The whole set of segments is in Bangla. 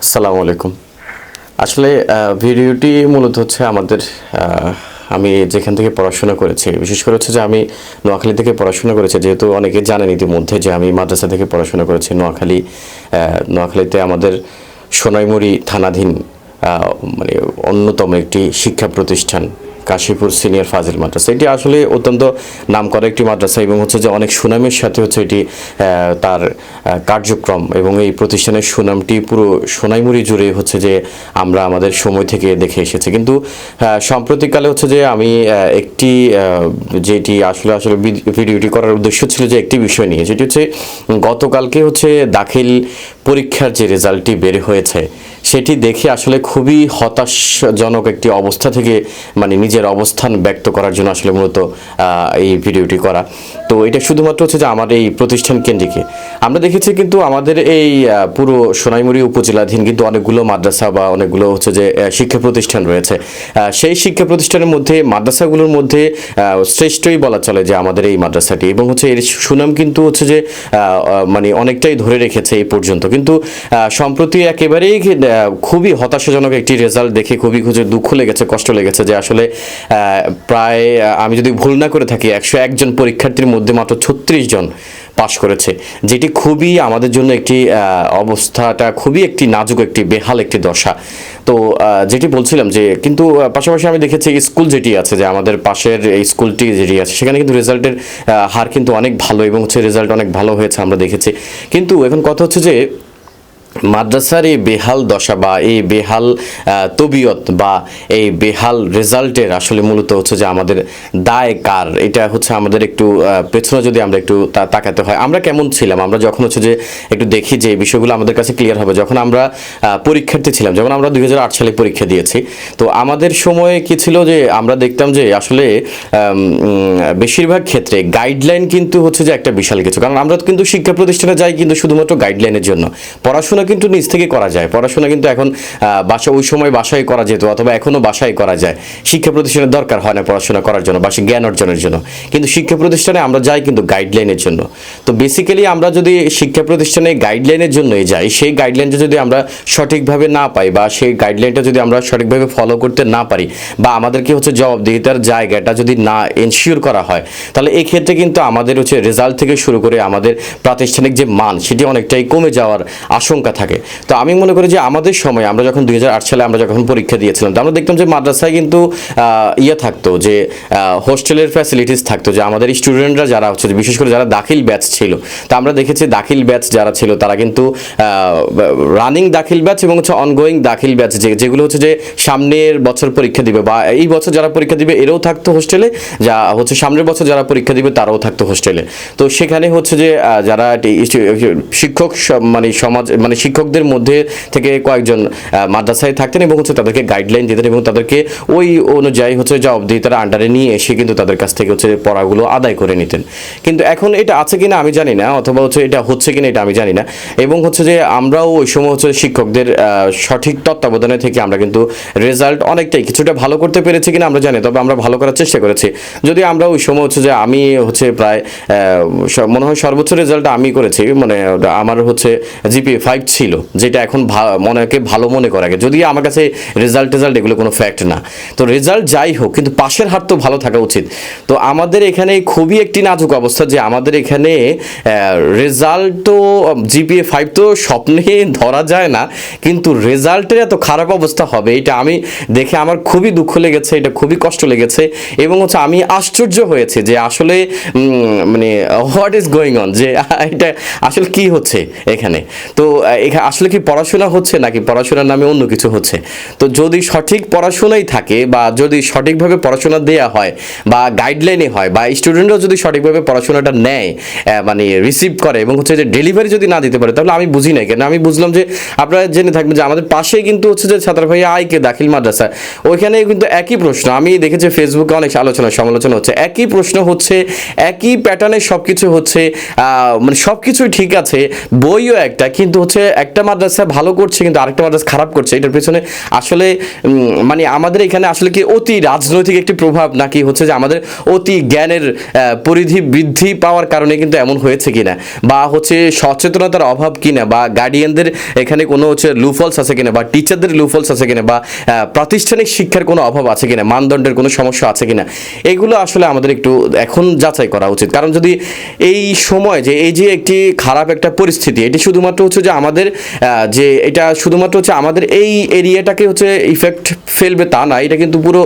আসসালামু আলাইকুম। আসলে ভিডিওটি মূলত হচ্ছে আমাদের আমি যেখান থেকে পড়াশোনা করেছি, বিশেষ করে হচ্ছে যে আমি নোয়াখালী থেকে পড়াশোনা করেছি। যেহেতু অনেকে জানেন ইতিমধ্যে যে আমি মাদ্রাসা থেকে পড়াশোনা করেছি নোয়াখালীতে আমাদের সোনাইমুড়ি থানাধীন মানে অন্যতম একটি শিক্ষা প্রতিষ্ঠান কাশীপুর সিনিয়র ফাজিল মাদ্রাসা। এটি আসলে অত্যন্ত নামকরা একটি মাদ্রাসা এবং হচ্ছে যে অনেক সুনামের সাথে হচ্ছে এটি তার কার্যক্রম এবং এই প্রতিষ্ঠানের সুনামটি পুরো সোনাইমুড়ি জুড়ে হচ্ছে যে আমরা আমাদের সময় থেকে দেখে এসেছি। কিন্তু সাম্প্রতিককালে হচ্ছে যে আমি একটি যেটি আসলে আসলে ভিডিওটি করার উদ্দেশ্য ছিল যে একটি বিষয় নিয়ে, যেটি হচ্ছে গতকালকে হচ্ছে দাখিল পরীক্ষার যে রেজাল্টটি বের হয়েছে সেটি দেখে আসলে খুবই হতাশজনক একটি অবস্থা থেকে মানে নিজের অবস্থান ব্যক্ত করার জন্য আসলে মূলত এই ভিডিওটি করা। তো এটা শুধুমাত্র হচ্ছে যে আমার এই প্রতিষ্ঠান কেন্দ্রিকে আমরা দেখেছি, কিন্তু আমাদের এই পুরো সোনাইমুড়ি উপজেলাধীন কিন্তু অনেকগুলো মাদ্রাসা বা অনেকগুলো হচ্ছে যে শিক্ষা প্রতিষ্ঠান রয়েছে। সেই শিক্ষা প্রতিষ্ঠানের মধ্যে মাদ্রাসাগুলোর মধ্যে শ্রেষ্ঠই বলা চলে যে আমাদের এই মাদ্রাসাটি, এবং হচ্ছে এর সুনাম কিন্তু হচ্ছে যে মানে অনেকটাই ধরে রেখেছে এই পর্যন্ত। কিন্তু সম্প্রতি একেবারেই খুবই হতাশাজনক একটি রেজাল্ট দেখে খুবই দুঃখ লেগেছে, কষ্ট লেগেছে যে আসলে প্রায় আমি যদি ভুল না করে থাকি 101 জন পরীক্ষার্থীর মধ্যে মাত্র 36 জন পাশ করেছে, যেটি খুবই আমাদের জন্য একটি অবস্থাটা খুবই একটি নাজুক একটি বেহাল একটি দশা। তো যেটি বলছিলাম যে কিন্তু পাশাপাশি আমি দেখেছি স্কুল যেটি আছে যে আমাদের পাশের এই স্কুলটি যেটি আছে সেখানে কিন্তু রেজাল্টের হার কিন্তু অনেক ভালো এবং হচ্ছে রেজাল্ট অনেক ভালো হয়েছে আমরা দেখেছি। কিন্তু এখন কথা হচ্ছে যে মাদ্রাসার এই বেহাল দশা বা এই বেহাল তবিয়ত বা এই বেহাল রেজাল্টের আসলে মূলত হচ্ছে যে আমাদের দায় কার, এটা হচ্ছে আমাদের একটু পেছনে যদি আমরা একটু তাকাতে হয় আমরা কেমন ছিলাম। আমরা যখন হচ্ছে যে একটু দেখি যে এই বিষয়গুলো আমাদের কাছে ক্লিয়ার হবে, যখন আমরা পরীক্ষার্থী ছিলাম, যখন আমরা 2008 সালে পরীক্ষা দিয়েছি, তো আমাদের সময়ে কি ছিল যে আমরা দেখতাম যে আসলে বেশিরভাগ ক্ষেত্রে গাইডলাইন কিন্তু হচ্ছে যে একটা বিশাল কিছু, কারণ আমরা কিন্তু শিক্ষা প্রতিষ্ঠানে যাই কিন্তু শুধুমাত্র গাইডলাইনের জন্য। পড়াশোনা কিন্তু নিজ থেকে করা যায়, পড়াশোনা কিন্তু এখন ওই সময় বাসায় করা যেত অথবা এখনও বাসায় করা যায়। শিক্ষা প্রতিষ্ঠানের দরকার হয় না পড়াশোনা করার জন্য বা জ্ঞান অর্জনের জন্য, কিন্তু শিক্ষা প্রতিষ্ঠানে আমরা যাই কিন্তু গাইডলাইনের জন্য। তো বেসিক্যালি আমরা যদি শিক্ষা প্রতিষ্ঠানে গাইডলাইনের জন্যই যাই, সেই গাইডলাইনটা যদি আমরা সঠিকভাবে না পাই বা সেই গাইডলাইনটা যদি আমরা সঠিকভাবে ফলো করতে না পারি বা আমাদেরকে হচ্ছে জবাবদিহিতার জায়গাটা যদি না এনশিওর করা হয়, তাহলে এই ক্ষেত্রে কিন্তু আমাদের হচ্ছে রেজাল্ট থেকে শুরু করে আমাদের প্রাতিষ্ঠানিক যে মান সেটি অনেকটাই কমে যাওয়ার আশঙ্কা থাকে। তো আমি মনে করি যে আমাদের সময় আমরা যখন 2008 সালে আমরা যখন পরীক্ষা দিয়েছিলাম, তো আমরা দেখতাম যে মাদ্রাসায় কিন্তু থাকতো যে হোস্টেলের ফ্যাসিলিটিস থাকতো, যে আমাদের স্টুডেন্টরা যারা হচ্ছে বিশেষ করে যারা দাখিল ব্যাচ ছিল, তো আমরা দেখেছি দাখিল ব্যাচ যারা ছিল তারা কিন্তু রানিং দাখিল ব্যাচ এবং হচ্ছে অনগোয়িং দাখিল ব্যাচ যেগুলো হচ্ছে যে সামনের বছর পরীক্ষা দিবে বা এই বছর যারা পরীক্ষা দিবে এরাও থাকতো হোস্টেলে, যা হচ্ছে সামনের বছর যারা পরীক্ষা দিবে তারাও থাকতো হোস্টেলে। তো সেখানে হচ্ছে যে যারা শিক্ষক মানে সমাজ মানে শিক্ষকদের মধ্যে থেকে কয়েকজন মাদ্রাসায় থাকতেন এবং হচ্ছে তাদেরকে গাইডলাইন দিতেন এবং তাদেরকে ওই অনুযায়ী হচ্ছে জবাবদিহিতার আন্ডারে নিয়ে এসে কিন্তু তাদের কাছ থেকে হচ্ছে পড়াগুলো আদায় করে নিতেন। কিন্তু এখন এটা আছে কিনা আমি জানি না, অথবা হচ্ছে এটা হচ্ছে কিনা এটা আমি জানি না। এবং হচ্ছে যে আমরাও ওই সময় হচ্ছে শিক্ষকদের সঠিক তত্ত্বাবধানে থেকে আমরা কিন্তু রেজাল্ট অনেকটাই কিছুটা ভালো করতে পেরেছি কিনা আমরা জানি, তবে আমরা ভালো করার চেষ্টা করেছি। যদি আমরা ওই সময় হচ্ছে যে আমি হচ্ছে প্রায় মনে হয় সর্বোচ্চ রেজাল্ট আমি করেছি, মানে আমার হচ্ছে GPA 5 ছিল, যেটা এখন মনেকে ভালো মনে করে, যদি আমার কাছে রেজাল্ট এগুলো কোনো ফ্যাক্ট না। তো রেজাল্ট যাই হোক, কিন্তু পাশের হার তো ভালো থাকা উচিত। তো আমাদের এখানে খুবই একটি নাজুক অবস্থা যে আমাদের এখানে রেজাল্ট তো GPA 5 তো স্বপ্নে ধরা যায় না, কিন্তু রেজাল্টের এত খারাপ অবস্থা হবে এটা আমি দেখে আমার খুবই দুঃখ লেগেছে, এটা খুবই কষ্ট লেগেছে। এবং হচ্ছে আমি আশ্চর্য হয়েছে যে আসলে মানে হোয়াট ইজ গোয়িং অন, যে এটা আসলে কি হচ্ছে এখানে। তো আসলে কি পড়াশোনা হচ্ছে নাকি পড়াশোনার নামে অন্য কিছু হচ্ছে? তো যদি সঠিক পড়াশোনাই থাকে বা যদি সঠিকভাবে পড়াশোনা দেয়া হয় বা গাইডলাইনে হয় বা স্টুডেন্টরা যদি সঠিকভাবে পড়াশোনাটা নেয় মানে রিসিভ করে এবং হচ্ছে যে ডেলিভারি যদি না দিতে পারে, তাহলে আমি বুঝি না কেন। আমি বুঝলাম যে আপনারা জেনে থাকবেন যে আমাদের পাশেই কিন্তু হচ্ছে যে ছাত্রভাইয়া আইকে দাখিল মাদ্রাসা, ওইখানে কিন্তু একই প্রশ্ন আমি দেখেছি ফেসবুকে অনেক আলোচনা সমালোচনা হচ্ছে, একই প্রশ্ন হচ্ছে, একই প্যাটার্নে সব কিছু হচ্ছে, মানে সব কিছুই ঠিক আছে, বইও একটা, কিন্তু হচ্ছে একটা মাদ্রাসা ভালো করছে কিন্তু আরেকটা মাদ্রাসা খারাপ করছে, এটার পেছনে আসলে মানে আমাদের এখানে আসলে কি অতি রাজনৈতিক একটি প্রভাব, নাকি হচ্ছে যে আমাদের অতি জ্ঞানের পরিধি বৃদ্ধি পাওয়ার কারণে কিন্তু এমন হয়েছে কিনা, বা হচ্ছে সচেতনতার অভাব কিনা, বা গার্ডিয়ানদের এখানে কোনো হচ্ছে লুফলস আছে কিনা, বা টিচারদের লুফলস আছে কিনা, বা প্রাতিষ্ঠানিক শিক্ষার কোনো অভাব আছে কিনা, মানদণ্ডের কোনো সমস্যা আছে কিনা, এগুলো আসলে আমাদের একটু এখন যাচাই করা উচিত। কারণ যদি এই সময় যে এই যে একটি খারাপ একটা পরিস্থিতি, এটি শুধুমাত্র হচ্ছে যে আমাদের যে এটা শুধুমাত্র হচ্ছে আমাদের এই এরিয়াটাকে হচ্ছে ইফেক্ট ফেলবে তা না, এটা কিন্তু পুরো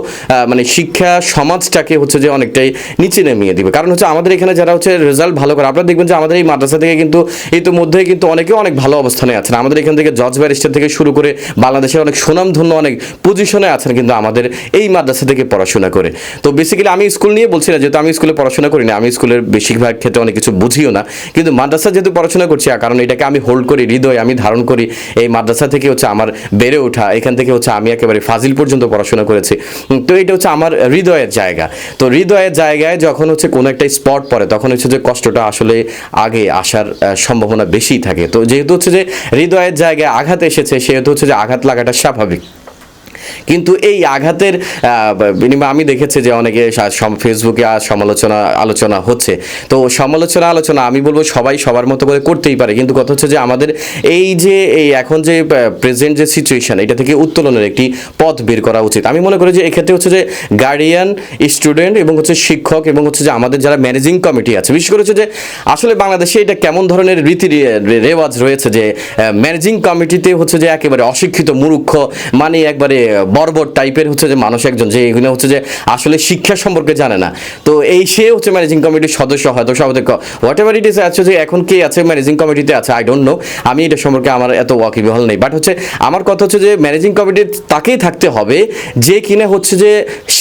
মানে শিক্ষা সমাজটাকে হচ্ছে যে অনেকটাই নিচে নামিয়ে দিবে। কারণ হচ্ছে আমাদের এখানে যারা হচ্ছে রেজাল্ট ভালো করে, আপনারা দেখবেন যে আমাদের এই মাদ্রাসা থেকে কিন্তু ইতিমধ্যেই কিন্তু অনেকে অনেক ভালো অবস্থানে আছেন। আমাদের এখান থেকে জজ ব্যারিস্টার থেকে শুরু করে বাংলাদেশের অনেক সুনামধন্য অনেক পজিশনে আছেন কিন্তু আমাদের এই মাদ্রাসা থেকে পড়াশোনা করে। তো বেসিক্যালি আমি স্কুল নিয়ে বলছি না, যেহেতু আমি স্কুলে পড়াশোনা করি না, আমি স্কুলের বেশিরভাগ ক্ষেত্রে অনেক কিছু বুঝিও না, কিন্তু মাদ্রাসা যেহেতু পড়াশোনা করছি, কারণ এটাকে আমি হোল্ড করি হৃদয়ে, আমি ধারণ করি। এই মাদ্রাসা থেকে হচ্ছে আমার বেড়ে ওঠা, এখান থেকে হচ্ছে আমি একেবারে ফাজিল পর্যন্ত পড়াশোনা করেছি। তো এটা হচ্ছে আমার হৃদয়ের জায়গা। তো হৃদয়ের জায়গায় যখন হচ্ছে কোনো একটা স্পট পড়ে, তখন হচ্ছে যে কষ্টটা আসলে আগে আসার সম্ভাবনা বেশি থাকে। তো যেহেতু হচ্ছে যে হৃদয়ের জায়গায় আঘাত এসেছে, সেহেতু হচ্ছে যে আঘাত লাগাটা স্বাভাবিক। কিন্তু এই আঘাতের বিনিময়ে আমি দেখেছি যে অনেকে ফেসবুকে আলোচনা হচ্ছে। তো আলোচনা আমি বলবো সবাই সবার মতো করে করতেই পারে, কিন্তু কথা হচ্ছে যে আমাদের এই যে এই এখন যে প্রেজেন্ট যে সিচুয়েশন, এটা থেকে উত্তোলনের একটি পথ বের করা উচিত। আমি মনে করি যে এক্ষেত্রে হচ্ছে যে গার্ডিয়ান, স্টুডেন্ট এবং হচ্ছে শিক্ষক এবং হচ্ছে যে আমাদের যারা ম্যানেজিং কমিটি আছে, বিশেষ করে হচ্ছে যে আসলে বাংলাদেশে এটা কেমন ধরনের রীতি রেওয়াজ রয়েছে যে ম্যানেজিং কমিটিতে হচ্ছে যে একেবারে অশিক্ষিত মূর্খ, মানে একবারে বর্বর টাইপের হচ্ছে যে মানুষ একজন, যে এগুলো হচ্ছে যে আসলে শিক্ষা সম্পর্কে জানে না। তো এই সে হচ্ছে ম্যানেজিং কমিটির সদস্য, হয়তো সভাপতি, হোয়াট এভার ইট ইজ আছে, যে এখন কে আছে ম্যানেজিং কমিটিতে আছে আই ডোন্ট নো, আমি এটা সম্পর্কে আমার এত ওয়াকিবহাল নেই। বাট হচ্ছে আমার কথা হচ্ছে যে ম্যানেজিং কমিটির তাকেই থাকতে হবে যে কিনা হচ্ছে যে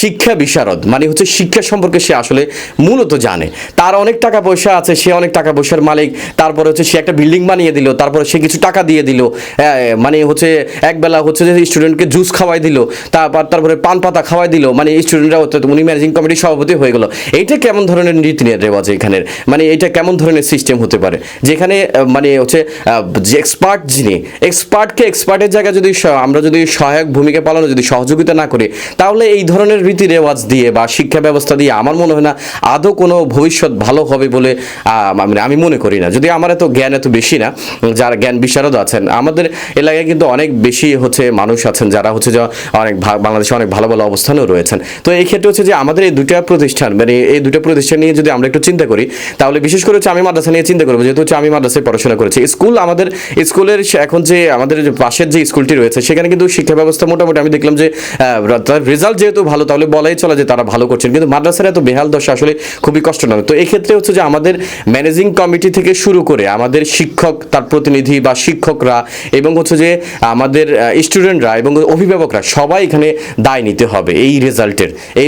শিক্ষা বিশারদ, মানে হচ্ছে শিক্ষা সম্পর্কে সে আসলে মূলত জানে। তার অনেক টাকা পয়সা আছে, সে অনেক টাকা পয়সার মালিক, তারপরে হচ্ছে সে একটা বিল্ডিং বানিয়ে দিল, তারপরে সে কিছু টাকা দিয়ে দিল, মানে হচ্ছে একবেলা হচ্ছে যে স্টুডেন্টকে জুস খাওয়াই দিল, তারপরে পান পাতা খাওয়াই দিল, মানে স্টুডেন্টরা উনি ম্যানেজিং কমিটির সভাপতি হয়ে গেল। এইটা কেমন ধরনের নীতি রেওয়াজ এখানের, মানে এটা কেমন ধরনের সিস্টেম হতে পারে, যেখানে মানে হচ্ছে যে এক্সপার্ট, যিনি এক্সপার্টকে এক্সপার্টের জায়গায় যদি আমরা যদি সহায়ক ভূমিকা পালনে যদি সহযোগিতা না করি, তাহলে এই ধরনের রীতি রেওয়াজ দিয়ে বা শিক্ষা ব্যবস্থা দিয়ে আমার মনে হয় না আদৌ কোনো ভবিষ্যৎ ভালো হবে বলে আমি মনে করি না। যদি আমার এত জ্ঞান এত বেশি না, যারা জ্ঞান বিশারদ আছেন আমাদের এলাকায় কিন্তু অনেক বেশি হচ্ছে মানুষ আছেন যারা হচ্ছে যে অনেক বাংলাদেশে অনেক ভালো ভালো অবস্থানেও রয়েছেন। তো এই ক্ষেত্রে হচ্ছে যে আমাদের এই দুটা প্রতিষ্ঠান, মানে এই দুটা প্রতিষ্ঠান নিয়ে যদি আমরা একটু চিন্তা করি, তাহলে বিশেষ করে হচ্ছে আমি মাদ্রাসা নিয়ে চিন্তা করবো, যেহেতু হচ্ছে আমি মাদ্রাসায় পড়াশোনা করেছি। স্কুল, আমাদের স্কুলের এখন যে আমাদের পাশের যে স্কুলটি রয়েছে, সেখানে কিন্তু শিক্ষা ব্যবস্থা মোটামুটি আমি দেখলাম যে রেজাল্ট যেহেতু ভালো, তাহলে বলাই চলে যে তারা ভালো করছেন, কিন্তু মাদ্রাসার এত বেহাল দশা আসলে খুবই কষ্টজনক। তো এক্ষেত্রে হচ্ছে যে আমাদের ম্যানেজিং কমিটি থেকে শুরু করে আমাদের শিক্ষক, তার প্রতিনিধি বা শিক্ষকরা, এবং হচ্ছে যে আমাদের স্টুডেন্টরা এবং অভিভাবকরা সবাই এখানে দায় নিতে হবে। এই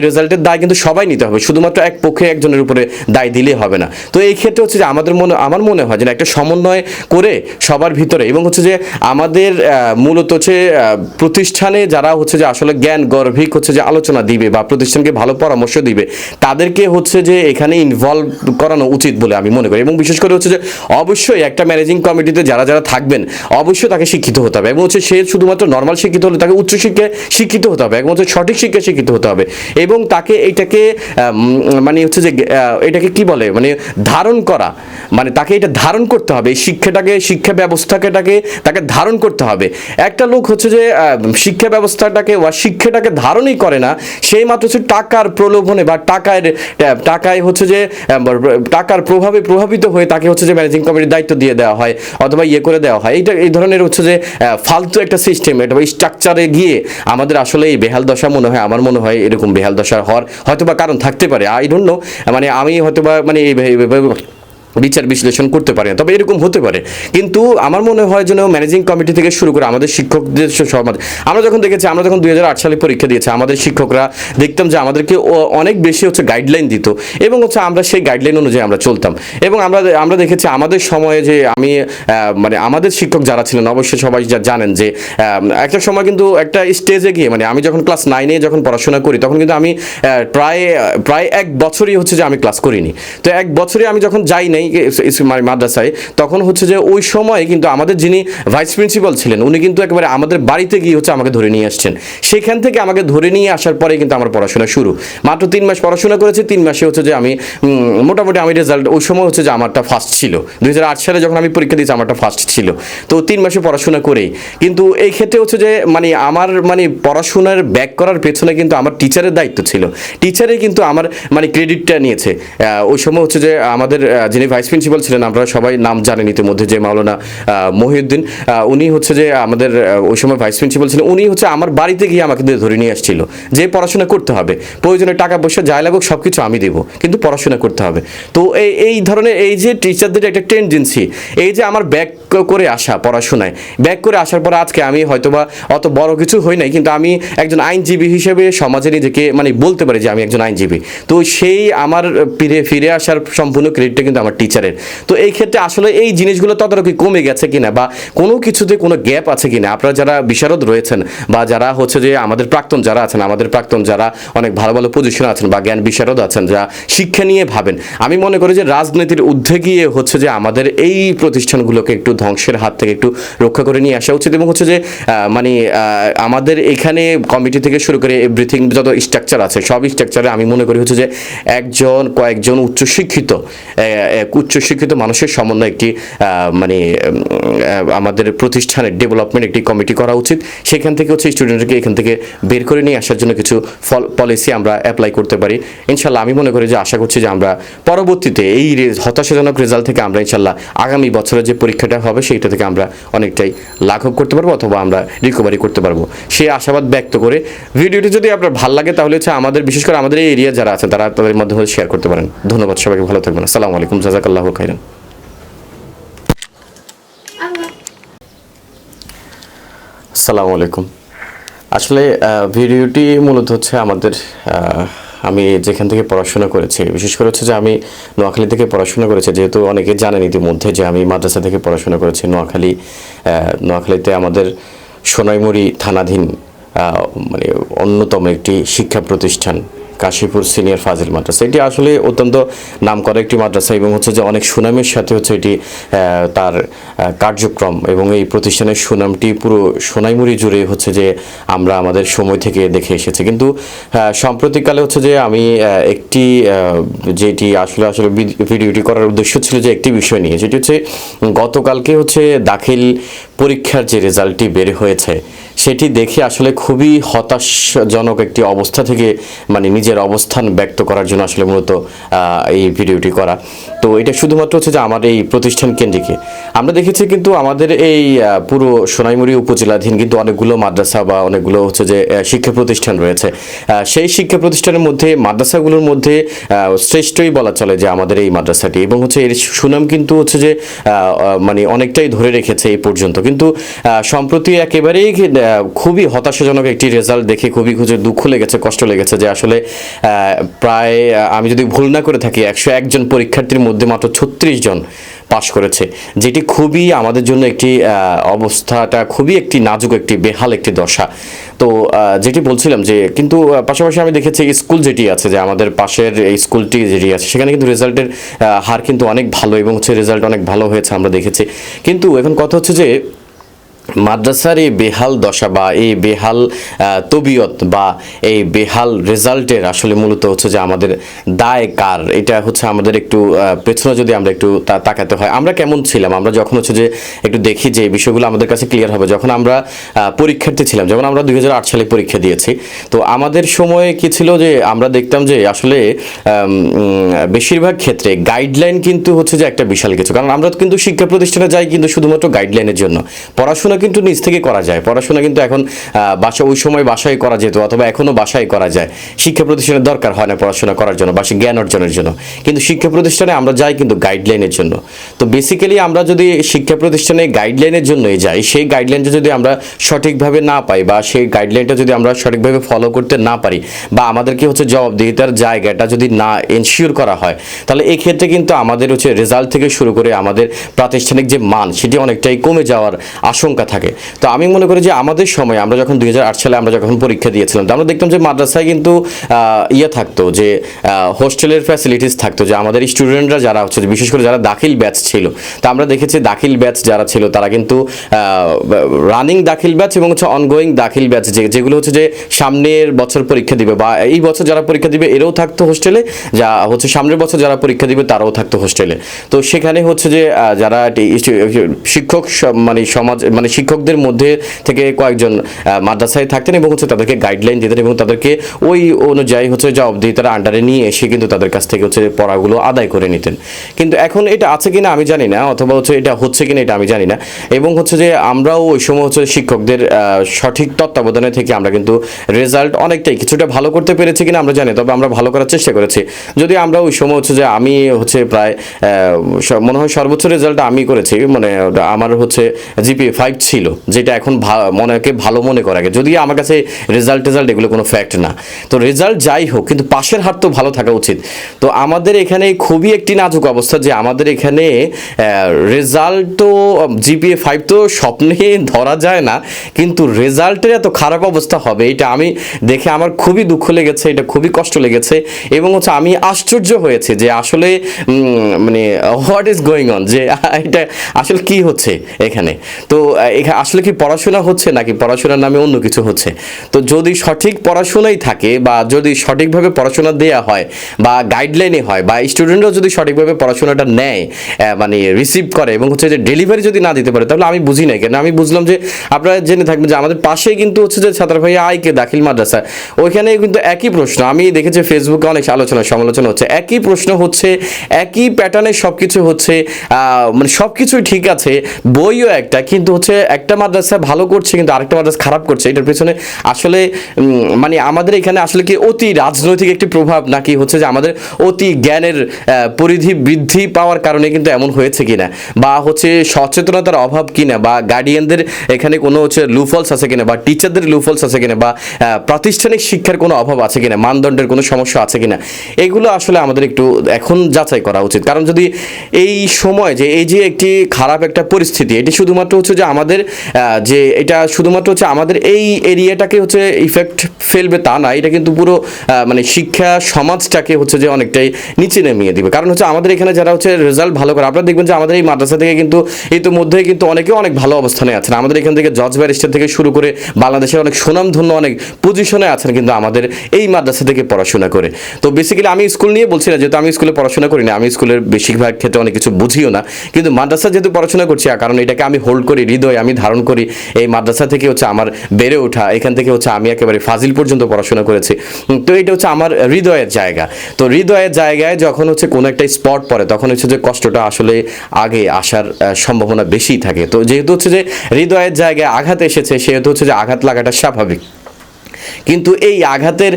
রেজাল্টের দায় কিন্তু সবাই নিতে হবে, শুধুমাত্র এক পক্ষে একজনের উপরে দায় দিলে হবে না। তো এই ক্ষেত্রে হচ্ছে যে আমার মনে হয় যে একটা সমন্বয় করে সবার ভিতরে, এবং হচ্ছে যে আমাদের মূলত হচ্ছে প্রতিষ্ঠানে যারা হচ্ছে যে আসলে জ্ঞান গর্ভিক হচ্ছে যে আলোচনা দিবে বা প্রতিষ্ঠানকে ভালো পরামর্শ দিবে, তাদেরকে হচ্ছে যে এখানে ইনভলভ করানো উচিত বলে আমি মনে করি। এবং বিশেষ করে হচ্ছে যে অবশ্যই একটা ম্যানেজিং কমিটিতে যারা যারা থাকবেন অবশ্যই তাকে শিক্ষিত হতে হবে, এবং হচ্ছে সে শুধুমাত্র নর্মাল শিক্ষিত হলে তাকে উচ্চশিক্ষায় শিক্ষিত হতে হবে, এবং হচ্ছে সঠিক শিক্ষায় শিক্ষিত হতে হবে, এবং তাকে এইটাকে মানে হচ্ছে যে এটাকে কি বলে, মানে ধারণ করা, মানে তাকে এটা ধারণ করতে হবে, এই শিক্ষা ব্যবস্থাকে তাকে ধারণ করতে হবে। একটা লোক হচ্ছে যে শিক্ষা ব্যবস্থাটাকে বা শিক্ষাটাকে ধারণই করে না, সেই মাত্র হচ্ছে টাকার প্রলোভনে বা টাকায় হচ্ছে যে টাকার প্রভাবে প্রভাবিত হয়ে তাকে হচ্ছে যে ম্যানেজিং কমিটির দায়িত্ব দিয়ে দেওয়া হয় অথবা করে দেওয়া হয়। এই ধরনের হচ্ছে যে ফালতু একটা সিস্টেম, এটা স্ট্রাকচারে গিয়ে আমাদের আসলে এই বেহাল দশা আমার মনে হয় এরকম বেহাল দশা হওয়ার হয়তোবা কারণ থাকতে পারে। আই ডোন্ট নো, মানে আমি হয়তোবা মানে বিচার বিশ্লেষণ করতে পারে না, তবে এরকম হতে পারে। কিন্তু আমার মনে হয় যেন ম্যানেজিং কমিটি থেকে শুরু করে আমাদের শিক্ষকদের সমাজ, আমরা যখন 2008 সালে পরীক্ষা দিয়েছি, আমাদের শিক্ষকরা দেখতাম যে আমাদেরকে অনেক বেশি হচ্ছে গাইডলাইন দিত, এবং হচ্ছে আমরা সেই গাইডলাইন অনুযায়ী আমরা চলতাম। এবং আমরা দেখেছি আমাদের সময়ে যে মানে আমাদের শিক্ষক যারা ছিলেন, অবশ্যই সবাই জানেন যে একটা সময় কিন্তু একটা স্টেজে গিয়ে, মানে আমি যখন ক্লাস 9-এ যখন পড়াশোনা করি, তখন কিন্তু আমি প্রায় 1 বছরই হচ্ছে যে আমি ক্লাস করিনি। তো 1 বছরে আমি যখন যাই নাই, নাই মাদ্রাসায়, তখন হচ্ছে যে ওই সময় কিন্তু আমাদের যিনি ভাইস প্রিন্সিপাল ছিলেন উনি কিন্তু একেবারে আমাদের বাড়িতে গিয়ে হচ্ছে আমাকে ধরে নিয়ে আসছেন। সেখান থেকে আমাকে ধরে নিয়ে আসার পরে কিন্তু আমার পড়াশোনা শুরু। মাত্র 3 মাস পড়াশোনা করেছি, 3 মাসে হচ্ছে যে আমি মোটামুটি আমি রেজাল্ট ওই সময় হচ্ছে যে আমারটা ফার্স্ট ছিল। 2008 সালে যখন আমি পরীক্ষা দিয়েছি আমারটা ফার্স্ট ছিল। তো 3 মাসে পড়াশোনা করেই কিন্তু এই ক্ষেত্রে হচ্ছে যে আমার পড়াশোনার ব্যাক করার পেছনে কিন্তু আমার টিচারের দায়িত্ব ছিল। টিচারে কিন্তু আমার ক্রেডিটটা নিয়েছে। ওই সময় হচ্ছে যে আমাদের যিনি ভাইস প্রিন্সিপাল ছিলেন, আপনারা সবাই নাম জানেন ইতিমধ্যে, যে মাওলানা মহিউদ্দিন, উনি হচ্ছে যে আমাদের ওই সময় ভাইস প্রিন্সিপাল ছিলেন। উনি হচ্ছে আমার বাড়িতে গিয়ে আমাকে ধরে নিয়ে আসছিল যে পড়াশোনা করতে হবে, প্রয়োজনে টাকা পয়সা যাই লাগুক সব কিছু আমি দেবো, কিন্তু পড়াশোনা করতে হবে। তো এই ধরনের এই যে টিচারদের একটা টেন্ডেন্সি, এই যে আমার ব্যাক করে আসা পড়াশোনায়, ব্যাক করে আসার পর আজকে আমি হয়তোবা অত বড় কিছু হই নাই, কিন্তু আমি একজন আইনজীবী হিসেবে সমাজে নিজেকে বলতে পারি যে আমি একজন আইনজীবী। তো সেই আমার ফিরে আসার সম্পূর্ণ ক্রেডিটটা কিন্তু আমার টিচারের। তো এই ক্ষেত্রে আসলে এই জিনিসগুলো তদারকি কমে গেছে কিনা বা কোনো কিছুতে কোনো গ্যাপ আছে কিনা, আপনারা যারা বিশারদ রয়েছেন বা যারা হচ্ছে যে আমাদের প্রাক্তন যারা আছেন, আমাদের প্রাক্তন যারা অনেক ভালো ভালো পজিশনে আছেন বা জ্ঞান বিশারদ আছেন, যা শিক্ষা নিয়ে ভাবেন, আমি মনে করি যে রাজনীতির ঊর্ধ্বে গিয়ে হচ্ছে যে আমাদের এই প্রতিষ্ঠানগুলোকে একটু ধ্বংসের হাত থেকে একটু রক্ষা করে নিয়ে আসা উচিত। এবং হচ্ছে যে আমাদের এখানে কমিটি থেকে শুরু করে এভরিথিং যত স্ট্রাকচার আছে সব স্ট্রাকচারে আমি মনে করি হচ্ছে যে কয়েকজন উচ্চশিক্ষিত মানুষের সমন্বয়ে একটি আমাদের প্রতিষ্ঠানের ডেভেলপমেন্ট একটি কমিটি করা উচিত। সেখান থেকে হচ্ছে স্টুডেন্টকে এখান থেকে বের করে নিয়ে আসার জন্য কিছু পলিসি আমরা অ্যাপ্লাই করতে পারি ইনশাল্লাহ। আমি মনে করি যে আশা করছি যে আমরা পরবর্তীতে এই হতাশাজনক রেজাল্ট থেকে আমরা ইনশাল্লাহ আগামী বছরের যে পরীক্ষাটা হবে সেইটা থেকে আমরা অনেকটাই লাঘব করতে পারবো অথবা আমরা রিকভারি করতে পারবো, সেই আশাবাদ ব্যক্ত করে ভিডিওটি যদি আপনার ভালো লাগে তাহলে হচ্ছে আমাদের বিশেষ করে আমাদের এই এরিয়া যারা আছেন তারা তাদের মধ্যে শেয়ার করতে পারেন। ধন্যবাদ সবাইকে, ভালো থাকবেন। আসসালামু আলাইকুম, জাযাকাল্লাহু খাইরান। আসসালামু আলাইকুম। আসলে ভিডিওটি মূলত হচ্ছে আমাদের আমি যেখান থেকে পড়াশোনা করেছি, বিশেষ করে হচ্ছে যে আমি নোয়াখালী থেকে পড়াশোনা করেছি। যেহেতু অনেকে জানেন ইতিমধ্যে যে আমি মাদ্রাসা থেকে পড়াশোনা করেছি নোয়াখালীতে আমাদের সোনাইমুড়ি থানাধীন অন্যতম একটি শিক্ষা প্রতিষ্ঠান কাশীপুর সিনিয়র ফাজিল মাদ্রাসা। এটি আসলে অত্যন্ত নামকরা একটি মাদ্রাসা এবং হচ্ছে যে অনেক সুনামের সাথে হচ্ছে এটি তার কার্যক্রম এবং এই প্রতিষ্ঠানের সুনামটি পুরো সোনাইমুড়ি জুড়ে হচ্ছে যে আমরা আমাদের সময় থেকে দেখে এসেছি। কিন্তু সাম্প্রতিককালে হচ্ছে যে আমি একটি যেটি আসলে ভিডিওটি করার উদ্দেশ্য ছিল যে একটি বিষয় নিয়ে, যেটি হচ্ছে গতকালকে হচ্ছে দাখিল পরীক্ষার যে রেজাল্টটি বের হয়েছে সেটি দেখে আসলে খুবই হতাশজনক একটি অবস্থা থেকে নিজের অবস্থান ব্যক্ত করার জন্য আসলে মূলত এই ভিডিওটি করা। তো এটা শুধুমাত্র হচ্ছে যে আমার এই প্রতিষ্ঠান কেন্দ্রিকে আমরা দেখেছি, কিন্তু আমাদের এই পুরো সোনাইমুড়ি উপজেলাধীন কিন্তু অনেকগুলো মাদ্রাসা বা অনেকগুলো হচ্ছে যে শিক্ষা প্রতিষ্ঠান রয়েছে। সেই শিক্ষা প্রতিষ্ঠানের মধ্যে মাদ্রাসাগুলোর মধ্যে শ্রেষ্ঠই বলা চলে যে আমাদের এই মাদ্রাসাটি, এবং হচ্ছে এর সুনাম কিন্তু হচ্ছে যে অনেকটাই ধরে রেখেছে এই পর্যন্ত। কিন্তু সম্প্রতি একেবারেই খুবই হতাশাজনক একটি রেজাল্ট দেখে খুবই দুঃখ লেগেছে, কষ্ট লেগেছে যে আসলে প্রায় আমি যদি ভুল না করে থাকি 101 জন পরীক্ষার্থীর মধ্যে মাত্র 36 জন পাশ করেছে, যেটি খুবই আমাদের জন্য একটি অবস্থাটা খুবই একটি নাজুক একটি বেহাল একটি দশা। তো যেটি বলছিলাম যে কিন্তু পাশাপাশি আমি দেখেছি স্কুল যেটি আছে যে আমাদের পাশের এই স্কুলটি যেটি আছে সেখানে কিন্তু রেজাল্টের হার কিন্তু অনেক ভালো এবং হচ্ছে রেজাল্ট অনেক ভালো হয়েছে আমরা দেখেছি। কিন্তু এখন কথা হচ্ছে যে মাদ্রাসার এই বেহাল দশা বা এই বেহাল তবিয়ত বা এই বেহাল রেজাল্টের আসলে মূলত হচ্ছে যে আমাদের দায় কার, এটা হচ্ছে আমাদের একটু পেছনে যদি আমরা একটু তাকাতে হয় আমরা কেমন ছিলাম। আমরা যখন হচ্ছে যে একটু দেখি যে বিষয়গুলো আমাদের কাছে ক্লিয়ার হবে, যখন আমরা পরীক্ষার্থী ছিলাম, যখন আমরা 2008 সালে পরীক্ষা দিয়েছি, তো আমাদের সময়ে কি ছিল যে আমরা দেখতাম যে আসলে বেশিরভাগ ক্ষেত্রে গাইডলাইন কিন্তু হচ্ছে যে একটা বিশাল কিছু, কারণ আমরা কিন্তু শিক্ষা প্রতিষ্ঠানে যাই কিন্তু শুধুমাত্র গাইডলাইনের জন্য। পড়াশোনা কিন্তু নিজ থেকে করা যায়, পড়াশোনা কিন্তু এখন ওই সময় বাসায় করা যেত অথবা এখনো বাসায় করা যায়। শিক্ষা প্রতিষ্ঠানের দরকার হয় না পড়াশোনা করার জন্য বা জ্ঞান অর্জনের জন্য, কিন্তু শিক্ষা প্রতিষ্ঠানে আমরা যাই কিন্তু গাইডলাইনের জন্য। তো বেসিক্যালি আমরা যদি শিক্ষা প্রতিষ্ঠানে গাইডলাইনের জন্যই যাই, সেই গাইডলাইনটা যদি আমরা সঠিকভাবে না পাই বা সেই গাইডলাইনটা যদি আমরা সঠিকভাবে ফলো করতে না পারি বা আমাদেরকে হচ্ছে জবাবদিহিতার জায়গাটা যদি না এনশিওর করা হয়, তাহলে এই ক্ষেত্রে কিন্তু আমাদের হচ্ছে রেজাল্ট থেকে শুরু করে আমাদের প্রাতিষ্ঠানিক যে মান সেটি অনেকটাই কমে যাওয়ার আশঙ্কা আশঙ্কা থাকে। তো আমি মনে করি যে আমাদের সময় আমরা যখন 2008 সালে আমরা যখন পরীক্ষা দিয়েছিলাম, তো আমরা দেখতাম যে মাদ্রাসায় কিন্তু থাকতো যে হোস্টেলের ফ্যাসিলিটিস থাকতো, যে আমাদের স্টুডেন্টরা যারা হচ্ছে বিশেষ করে যারা দাখিল ব্যাচ ছিল, তো আমরা দেখেছি দাখিল ব্যাচ যারা ছিল তারা কিন্তু রানিং দাখিল ব্যাচ এবং হচ্ছে অনগোয়িং দাখিল ব্যাচ যেগুলো হচ্ছে যে সামনের বছর পরীক্ষা দিবে বা এই বছর যারা পরীক্ষা দিবে এরাও থাকতো হোস্টেলে, যা হচ্ছে সামনের বছর যারা পরীক্ষা দিবে তারাও থাকতো হোস্টেলে। তো সেখানে হচ্ছে যে যারা শিক্ষক মানে সমাজ মানে শিক্ষকদের মধ্যে থেকে কয়েকজন মাদ্রাসায় থাকতেন এবং হচ্ছে তাদেরকে গাইডলাইন দিতেন এবং তাদেরকে ওই অনুযায়ী হচ্ছে যা অবধি তারা আন্ডারে নিয়ে এসে কিন্তু তাদের কাছ থেকে হচ্ছে পড়াগুলো আদায় করে নিতেন। কিন্তু এখন এটা আছে কিনা আমি জানি না, অথবা হচ্ছে এটা হচ্ছে কিনা এটা আমি জানি না। এবং হচ্ছে যে আমরাও ওই সময় হচ্ছে শিক্ষকদের সঠিক তত্ত্বাবধানে থেকে আমরা কিন্তু রেজাল্ট অনেকটাই কিছুটা ভালো করতে পেরেছি কিনা আমরা জানি, তবে আমরা ভালো করার চেষ্টা করেছি। যদি আমরা ওই সময় হচ্ছে যে আমি হচ্ছে প্রায় মনে হয় সর্বোচ্চ রেজাল্ট আমি করেছি, মানে আমার হচ্ছে জিপিএ 5 ছিল, যেটা এখন মনেকে ভালো মনে করে, যদি আমার কাছে রেজাল্ট এগুলো কোনো ফ্যাক্ট না। তো রেজাল্ট যাই হোক, কিন্তু পাশের হার তো ভালো থাকা উচিত। তো আমাদের এখানে খুবই একটি নাজুক অবস্থা যে আমাদের এখানে রেজাল্ট তো জিপিএ 5 তো স্বপ্নে ধরা যায় না, কিন্তু রেজাল্টের এত খারাপ অবস্থা হবে এটা আমি দেখে আমার খুবই দুঃখ লেগেছে, এটা খুবই কষ্ট লেগেছে। এবং হচ্ছে আমি আশ্চর্য হয়েছে যে আসলে মানে হোয়াট ইজ গোয়িং অন, যে এটা আসলে কি হচ্ছে এখানে। তো এখানে আসলে কি পড়াশোনা হচ্ছে নাকি পড়াশোনার নামে অন্য কিছু হচ্ছে? তো যদি সঠিক পড়াশোনাই থাকে বা যদি সঠিকভাবে পড়াশোনা দেওয়া হয় বা গাইডলাইনে হয় বা স্টুডেন্টরাও যদি সঠিকভাবে পড়াশোনাটা নেয়, মানে রিসিভ করে এবং হচ্ছে যে ডেলিভারি যদি না দিতে পারে, তাহলে আমি বুঝি না কেন। আমি বুঝলাম যে আপনারা জেনে থাকবেন যে আমাদের পাশেই কিন্তু হচ্ছে যে ছাত্রভাই আইকে দাখিল মাদ্রাসা, ওইখানে কিন্তু একই প্রশ্ন আমি দেখেছি ফেসবুকে অনেক আলোচনা সমালোচনা হচ্ছে, একই প্রশ্ন হচ্ছে, একই প্যাটার্নে সব কিছু হচ্ছে, মানে সব কিছুই ঠিক আছে, বইও একটা, কিন্তু হচ্ছে একটা মাদ্রাসা ভালো করছে কিন্তু আরেকটা মাদ্রাসা খারাপ করছে। এটার পেছনে আসলে মানে আমাদের এখানে আসলে কি অতি রাজনৈতিক একটি প্রভাব, নাকি হচ্ছে যে আমাদের অতি জ্ঞানের পরিধি বৃদ্ধি পাওয়ার কারণে কিন্তু এমন হয়েছে কিনা, বা হচ্ছে সচেতনতার অভাব কিনা, বা গার্ডিয়ানদের এখানে কোনো হচ্ছে লুফলস আছে কিনা, বা টিচারদের লুফলস আছে কিনা, বা প্রাতিষ্ঠানিক শিক্ষার কোনো অভাব আছে কিনা, মানদণ্ডের কোনো সমস্যা আছে কিনা, এগুলো আসলে আমাদের একটু এখন যাচাই করা উচিত। কারণ যদি এই সময় যে এই যে একটি খারাপ একটা পরিস্থিতি, এটি শুধুমাত্র হচ্ছে যে আমাদের যে এটা শুধুমাত্র হচ্ছে আমাদের এই এরিয়াটাকে হচ্ছে ইফেক্ট ফেলবে তা না, এটা কিন্তু পুরো মানে শিক্ষা সমাজটাকে হচ্ছে যে অনেকটাই নিচে নামিয়ে দিবে। কারণ হচ্ছে আমাদের এখানে যারা হচ্ছে রেজাল্ট ভালো করে, আপনারা দেখবেন যে আমাদের এই মাদ্রাসা থেকে কিন্তু ইতিমধ্যে কিন্তু অনেকে অনেক ভালো অবস্থানে আছেন। আমাদের এখান থেকে জজ ব্যারিস্টার থেকে শুরু করে বাংলাদেশের অনেক সুনামধন্য অনেক পজিশনে আছেন কিন্তু আমাদের এই মাদ্রাসা থেকে পড়াশোনা করে। তো বেসিক্যালি আমি স্কুল নিয়ে বলছি না, যেহেতু আমি স্কুলে পড়াশোনা করি না, আমি স্কুলের বেশিরভাগ ক্ষেত্রে অনেক কিছু বুঝিও না, কিন্তু মাদ্রাসা যেহেতু পড়াশোনা করছি, কারণ এটাকে আমি হোল্ড করি হৃদয়ে, আমি ধারণ করি। এই মাদ্রাসা থেকে হচ্ছে আমার বেড়ে ওঠা, এখান থেকে হচ্ছে আমি একেবারে ফাজিল পর্যন্ত পড়াশোনা করেছি। তো এটা হচ্ছে আমার হৃদয়ের জায়গা। তো হৃদয়ের জায়গায় যখন হচ্ছে কোনো একটা স্পট পড়ে, তখন হচ্ছে যে কষ্টটা আসলে আগে আসার সম্ভাবনা বেশি থাকে। তো যেহেতু হচ্ছে যে হৃদয়ের জায়গায় আঘাত এসেছে, সেহেতু হচ্ছে যে আঘাত লাগাটা স্বাভাবিক। কিন্তু এই আঘাতের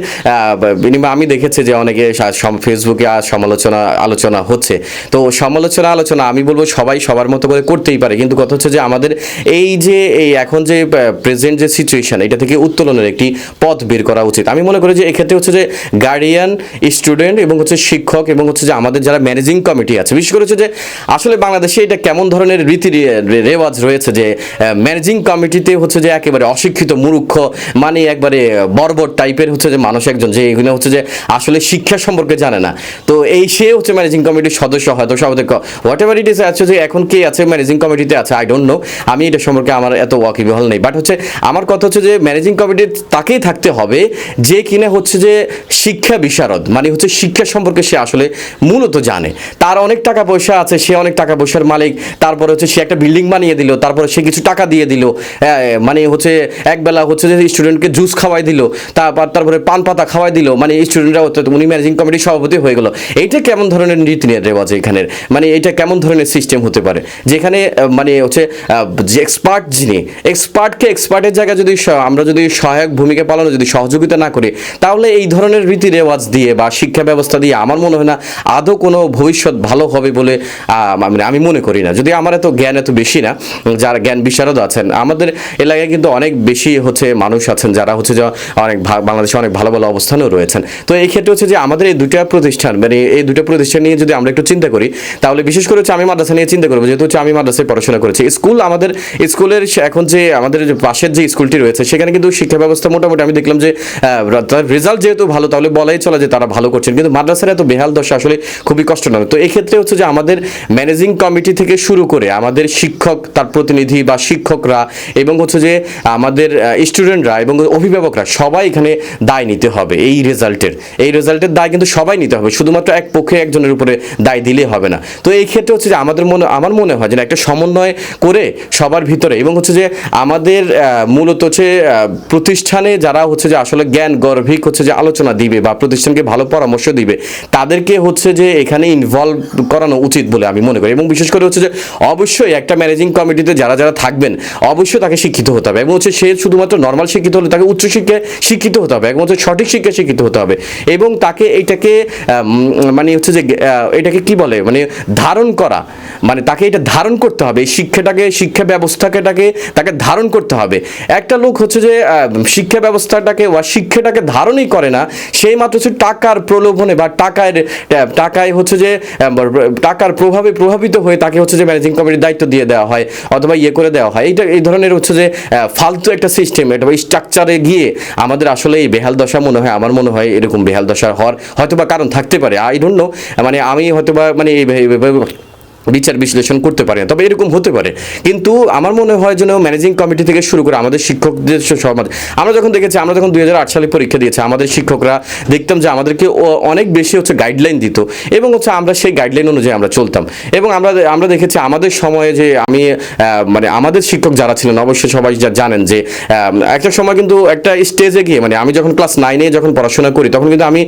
বিনিময়ে আমি দেখেছি যে অনেকে ফেসবুকে আলোচনা হচ্ছে। তো আলোচনা আমি বলবো সবাই সবার মতো করে করতেই পারে, কিন্তু কথা হচ্ছে যে আমাদের এই যে এই এখন যে প্রেজেন্ট যে সিচুয়েশন, এটা থেকে উত্তোলনের একটি পথ বের করা উচিত। আমি মনে করি যে এক্ষেত্রে হচ্ছে যে গার্ডিয়ান, স্টুডেন্ট এবং হচ্ছে শিক্ষক এবং হচ্ছে যে আমাদের যারা ম্যানেজিং কমিটি আছে, বিশেষ করে হচ্ছে যে আসলে বাংলাদেশে এটা কেমন ধরনের রীতি রেওয়াজ রয়েছে যে ম্যানেজিং কমিটিতে হচ্ছে যে একেবারে অশিক্ষিত মূর্খ, মানে একবারে বর্বর টাইপের হচ্ছে যে মানুষ একজন, যে এগুলো হচ্ছে যে আসলে শিক্ষা সম্পর্কে জানে না। তো এই সে হচ্ছে ম্যানেজিং কমিটির সদস্য, হয়তো সভাপতি, হোয়াট এভার ইট ইজ আছে, যে এখন কে আছে ম্যানেজিং কমিটিতে আছে আই ডোন্ট নো, আমি এটা সম্পর্কে আমার এত ওয়াকিবহাল নেই। বাট হচ্ছে আমার কথা হচ্ছে যে ম্যানেজিং কমিটির তাকেই থাকতে হবে যে কিনা হচ্ছে যে শিক্ষা বিশারদ, মানে হচ্ছে শিক্ষা সম্পর্কে সে আসলে মূলত জানে, তার অনেক টাকা পয়সা আছে, সে অনেক টাকা পয়সার মালিক, তারপরে হচ্ছে সে একটা বিল্ডিং বানিয়ে দিল, তারপরে সে কিছু টাকা দিয়ে দিল, মানে হচ্ছে একবেলা হচ্ছে যে স্টুডেন্টকে জুস খাওয়াই দিল, তারপরে পান পাতা খাওয়াই দিল, মানে স্টুডেন্টরা হচ্ছে উনি ম্যানেজিং কমিটির সভাপতি হয়ে গেল। এইটা কেমন ধরনের নীতি রেওয়াজ এখানের, মানে এটা কেমন ধরনের সিস্টেম হতে পারে, যেখানে মানে হচ্ছে যে এক্সপার্ট, যিনি এক্সপার্টকে এক্সপার্টের জায়গায় যদি আমরা যদি সহায়ক ভূমিকা পালনে যদি সহযোগিতা না করি, তাহলে এই ধরনের রীতি রেওয়াজ দিয়ে বা শিক্ষা ব্যবস্থা দিয়ে আমার মনে হয় না আদৌ কোনো ভবিষ্যৎ ভালো হবে বলে আমি মনে করি না। যদি আমার এত জ্ঞান এত বেশি না, যারা জ্ঞান বিশারদ আছেন আমাদের এলাকায় কিন্তু অনেক বেশি হচ্ছে মানুষ আছেন যারা হচ্ছে বাংলাদেশে অনেক ভালো ভালো অবস্থানেও রয়েছেন। তো এই ক্ষেত্রে হচ্ছে যে আমাদের এই দুটা প্রতিষ্ঠান মানে এই দুটা প্রতিষ্ঠান নিয়ে যদি আমরা একটু চিন্তা করি তাহলে বিশেষ করে হচ্ছে আমি মাদ্রাসা নিয়ে চিন্তা করবো, যেহেতু হচ্ছে আমি মাদ্রাসায় পড়াশোনা করেছি। স্কুল আমাদের স্কুলের এখন যে আমাদের যে পাশের যে স্কুলটি রয়েছে সেখানে কিন্তু শিক্ষা ব্যবস্থা মোটামুটি আমি দেখলাম যে রেজাল্ট যেহেতু ভালো তাহলে বলাই চলে যে তারা ভালো করছেন, কিন্তু মাদ্রাসার এত বেহাল দশা আসলে খুবই কষ্টজনক। তো এই ক্ষেত্রে হচ্ছে যে আমাদের ম্যানেজিং কমিটি থেকে শুরু করে আমাদের শিক্ষক তার প্রতিনিধি বা শিক্ষকরা এবং হচ্ছে যে আমাদের স্টুডেন্টরা এবং অভিভাবকরা সবাই এখানে দায় নিতে হবে। এই রেজাল্টের দায় কিন্তু সবাই নিতে হবে, শুধুমাত্র এক পক্ষে একজনের উপরে দায় দিলে হবে না। তো এই ক্ষেত্রে হচ্ছে যে আমার মনে হয় যে একটা সমন্বয় করে সবার ভিতরে এবং হচ্ছে যে আমাদের মূলত হচ্ছে প্রতিষ্ঠানে যারা হচ্ছে যে আসলে জ্ঞান গর্ভিক হচ্ছে যে আলোচনা দিবে বা প্রতিষ্ঠানকে ভালো পরামর্শ দিবে তাদেরকে হচ্ছে যে এখানে ইনভলভ করানো উচিত বলে আমি মনে করি। এবং বিশেষ করে হচ্ছে যে অবশ্যই একটা ম্যানেজিং কমিটিতে যারা যারা থাকবেন অবশ্যই তাকে শিক্ষিত হতে হবে এবং হচ্ছে সে শুধুমাত্র নর্মাল শিক্ষিত হলে তাকে উচ্চশিক্ষায় শিক্ষিত হতে হবে এবং হচ্ছে সঠিক শিক্ষায় শিক্ষিত হতে হবে এবং তাকে এইটাকে মানে হচ্ছে যে এটাকে কি বলে মানে ধারণ করা, মানে তাকে এটা ধারণ করতে হবে, এই শিক্ষা ব্যবস্থাকে তাকে ধারণ করতে হবে। একটা লোক হচ্ছে যে শিক্ষা ব্যবস্থাটাকে বা শিক্ষাটাকে ধারণই করে না, সেই মাত্র হচ্ছে টাকার প্রলোভনে বা টাকায় হচ্ছে যে টাকার প্রভাবে প্রভাবিত হয়ে তাকে হচ্ছে যে ম্যানেজিং কমিটির দায়িত্ব দিয়ে দেওয়া হয় অথবা করে দেওয়া হয়। এই ধরনের হচ্ছে যে ফালতু একটা সিস্টেম এটা স্ট্রাকচারে গিয়ে আমাদের আসলে এই বেহাল দশা আমার মনে হয় এরকম বেহাল দশা হওয়ার হয়তোবা কারণ থাকতে পারে। আই ডোন্ট নো, মানে আমি হয়তোবা মানে বিচার বিশ্লেষণ করতে পারে না, তবে এরকম হতে পারে। কিন্তু আমার মনে হয় যেন ম্যানেজিং কমিটি থেকে শুরু করে আমাদের শিক্ষকদের সমাজ আমরা যখন 2008 সালে পরীক্ষা দিয়েছে আমাদের শিক্ষকরা দেখতাম যে আমাদেরকে অনেক বেশি হচ্ছে গাইডলাইন দিত এবং হচ্ছে আমরা সেই গাইডলাইন অনুযায়ী আমরা চলতাম এবং আমরা দেখেছি আমাদের সময়ে যে আমি মানে আমাদের শিক্ষক যারা ছিলেন অবশ্যই সবাই জানেন যে একটা সময় কিন্তু একটা স্টেজে গিয়ে মানে আমি যখন ক্লাস 9-এ যখন পড়াশোনা করি তখন কিন্তু আমি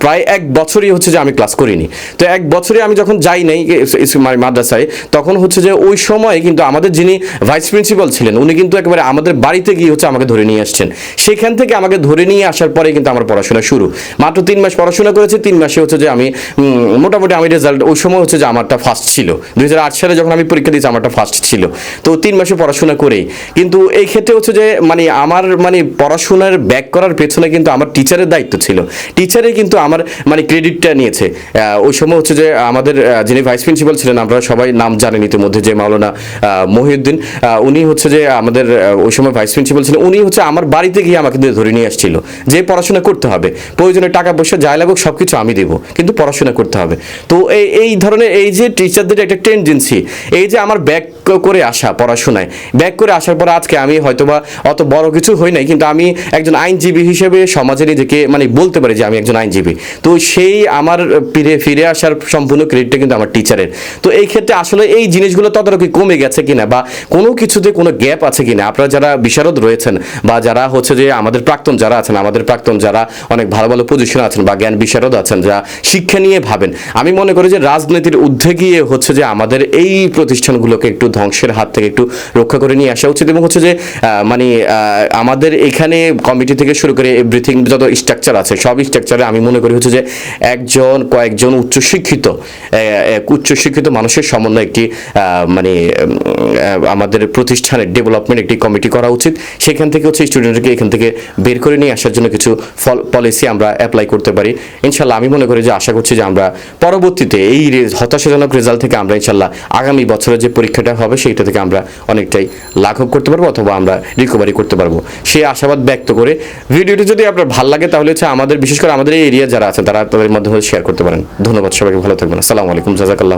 প্রায় 1 বছরই হচ্ছে যে আমি ক্লাস করিনি। তো 1 বছরে আমি যখন যাই নাই মাদ্রাসায় তখন হচ্ছে যে ওই সময় কিন্তু আমাদের যিনি ভাইস প্রিন্সিপাল ছিলেন উনি কিন্তু একেবারে আমাদের বাড়িতে গিয়ে হচ্ছে আমাকে ধরে নিয়ে আসছেন। সেখান থেকে আমাকে ধরে নিয়ে আসার পরে কিন্তু আমার পড়াশোনা শুরু। মাত্র 3 মাস পড়াশোনা করেছি, 3 মাসে হচ্ছে যে আমি মোটামুটি আমি রেজাল্ট ওই সময় হচ্ছে যে আমারটা ফার্স্ট ছিল। 2008 সালে যখন আমি পরীক্ষা দিয়েছি আমারটা ফার্স্ট ছিল। তো 3 মাসে পড়াশোনা করেই কিন্তু এই ক্ষেত্রে হচ্ছে যে মানে আমার মানে পড়াশোনার ব্যাক করার পেছনে কিন্তু আমার টিচারের দায়িত্ব ছিল। টিচারে কিন্তু আমার মানে ক্রেডিটটা নিয়েছে। ওই সময় হচ্ছে যে আমাদের যিনি ভাইস প্রিন্সিপাল ছিলেন আমরা সবাই নাম জানেন ইতিমধ্যে যে মাওলানা মহিউদ্দিন, উনি হচ্ছে যে আমাদের ওই সময় ভাইস প্রিন্সিপাল ছিলেন। উনি হচ্ছে আমার বাড়িতে গিয়ে আমাকে ধরে নিয়ে আসছিল যে পড়াশোনা করতে হবে, প্রয়োজনে টাকা পয়সা যাই লাগুক সব কিছু আমি দেবো কিন্তু পড়াশোনা করতে হবে। তো এই ধরনের এই যে টিচারদের একটা টেন্ডেন্সি, এই যে আমার ব্যাক করে আসা পড়াশোনায় ব্যাক করে আসার পর আজকে আমি হয়তোবা অত বড় কিছু হই নাই কিন্তু আমি একজন আইনজীবী হিসেবে সমাজে নিজেকে মানে বলতে পারি যে আমি একজন আইনজীবী। তো সেই আমার ফিরে আসার সম্পূর্ণ ক্রেডিটটা কিন্তু আমার টিচারের। তো এই ক্ষেত্রে আসলে এই জিনিসগুলো তদারকি কমে গেছে কিনা বা কোনো কিছুতে কোনো গ্যাপ আছে কিনা, আপনারা যারা বিশারদ রয়েছেন বা যারা হচ্ছে যে আমাদের প্রাক্তন যারা অনেক ভালো ভালো পজিশনে আছেন বা জ্ঞান বিশারদ আছেন যা শিক্ষা নিয়ে ভাবেন, আমি মনে করি যে রাজনীতির ঊর্ধ্বে গিয়ে হচ্ছে যে আমাদের এই প্রতিষ্ঠানগুলোকে একটু ধ্বংসের হাত থেকে একটু রক্ষা করে নিয়ে আসা উচিত এবং হচ্ছে যে মানে আমাদের এখানে কমিটি থেকে শুরু করে এভরিথিং যত স্ট্রাকচার আছে সব স্ট্রাকচারে আমি মনে করি হচ্ছে যে কয়েকজন উচ্চশিক্ষিত মানুষের সমন্বয়ে একটি মানে আমাদের প্রতিষ্ঠানের ডেভেলপমেন্ট একটি কমিটি করা উচিত। সেখান থেকে হচ্ছে স্টুডেন্টকে এখান থেকে বের করে নিয়ে আসার জন্য কিছু পলিসি আমরা অ্যাপ্লাই করতে পারি ইনশাল্লাহ। আমি মনে করি যে আশা করছি যে আমরা পরবর্তীতে এই হতাশাজনক রেজাল্ট থেকে আমরা ইনশাল্লাহ আগামী বছরে যে পরীক্ষাটা হবে সেইটা থেকে আমরা অনেকটাই লাঘব করতে পারবো অথবা আমরা রিকভারি করতে পারবো সেই আশাবাদ ব্যক্ত করে ভিডিওটি যদি আপনার ভালো লাগে তাহলে হচ্ছে আমাদের বিশেষ করে আমাদের এই এরিয়া যারা আছে তারা তাদের মাধ্যমে শেয়ার করতে পারেন। ধন্যবাদ, সবাইকে ভালো থাকবেন। আসসালামু আলাইকুম, জাযাকাল্লাহ।